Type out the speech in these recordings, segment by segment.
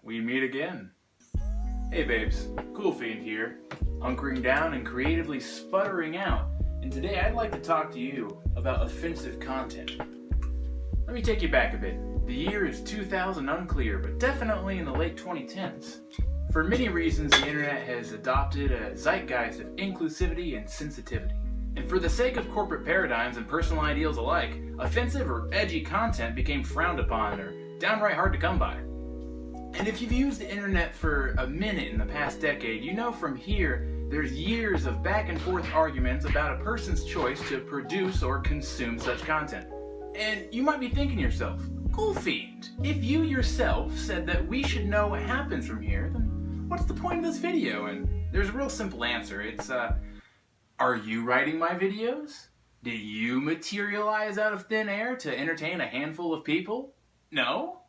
we meet again. Hey babes, Coolfiend here, hunkering down and creatively sputtering out, and today I'd like to talk to you about offensive content. Let me take you back a bit. The year is 2000 unclear, but definitely in the late 2010s. For many reasons, the internet has adopted a zeitgeist of inclusivity and sensitivity. And for the sake of corporate paradigms and personal ideals alike, offensive or edgy content became frowned upon or downright hard to come by. And if you've used the internet for a minute in the past decade, you know from here there's years of back and forth arguments about a person's choice to produce or consume such content. And you might be thinking to yourself, Coolfiend, if you yourself said that we should know what happens from here, then what's the point of this video? And there's a real simple answer. It's, are you writing my videos? Did you materialize out of thin air to entertain a handful of people? No?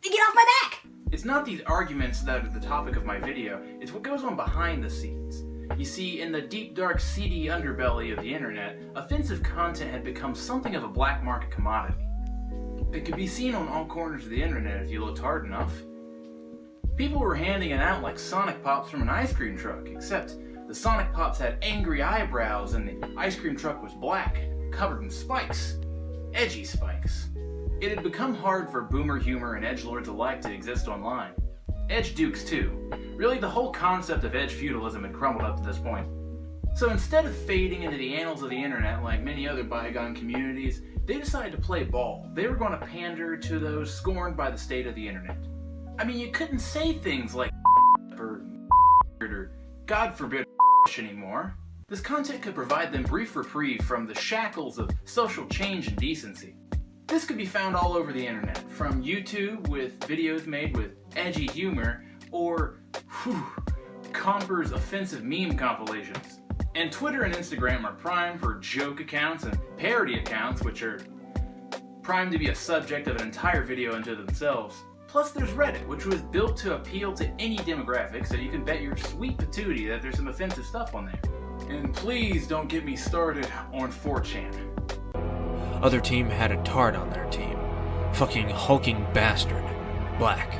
Get off my back! It's not these arguments that are the topic of my video, it's what goes on behind the scenes. You see, in the deep, dark, seedy underbelly of the internet, offensive content had become something of a black market commodity. It could be seen on all corners of the internet if you looked hard enough. People were handing it out like Sonic Pops from an ice cream truck, except the Sonic Pops had angry eyebrows and the ice cream truck was black, covered in spikes. Edgy spikes. It had become hard for boomer humor and edgelords alike to exist online. Edge dukes too. Really, the whole concept of edge feudalism had crumbled up to this point. So instead of fading into the annals of the internet like many other bygone communities, they decided to play ball. They were going to pander to those scorned by the state of the internet. I mean, you couldn't say things like or God forbid anymore. This content could provide them brief reprieve from the shackles of social change and decency. This could be found all over the internet, from YouTube with videos made with edgy humor, or Comper's offensive meme compilations. And Twitter and Instagram are primed for joke accounts and parody accounts, which are primed to be a subject of an entire video unto themselves. Plus there's Reddit, which was built to appeal to any demographic, so you can bet your sweet patootie that there's some offensive stuff on there. And please don't get me started on 4chan. Other team had a tard on their team. Fucking hulking bastard. Black.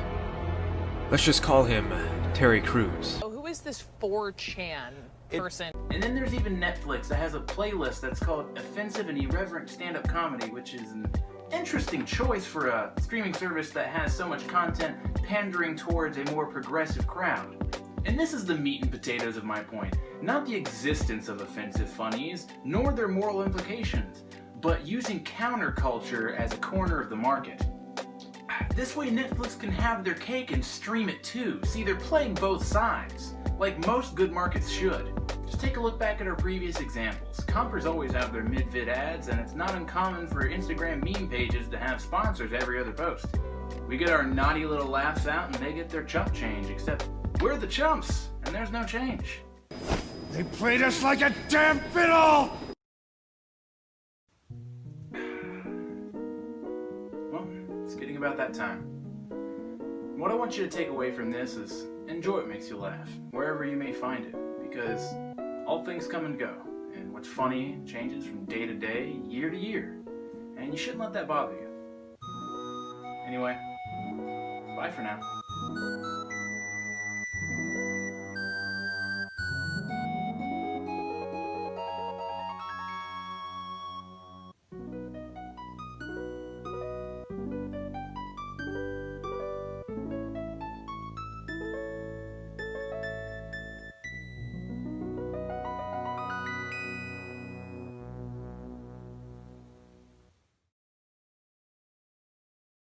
Let's just call him Terry Crews. Oh, who is this 4chan person? And then there's even Netflix that has a playlist that's called Offensive and Irreverent Stand-Up Comedy, which is an interesting choice for a streaming service that has so much content pandering towards a more progressive crowd. And this is the meat and potatoes of my point. Not the existence of offensive funnies, nor their moral implications, but using counterculture as a corner of the market. This way Netflix can have their cake and stream it too. See, they're playing both sides, like most good markets should. Just take a look back at our previous examples. Compers always have their mid-vid ads, and it's not uncommon for Instagram meme pages to have sponsors every other post. We get our naughty little laughs out and they get their chump change, except we're the chumps, and there's no change. They played us like a damn fiddle! Well, it's getting about that time. What I want you to take away from this is enjoy what makes you laugh, wherever you may find it, because all things come and go, and what's funny changes from day to day, year to year, and you shouldn't let that bother you. Anyway, bye for now.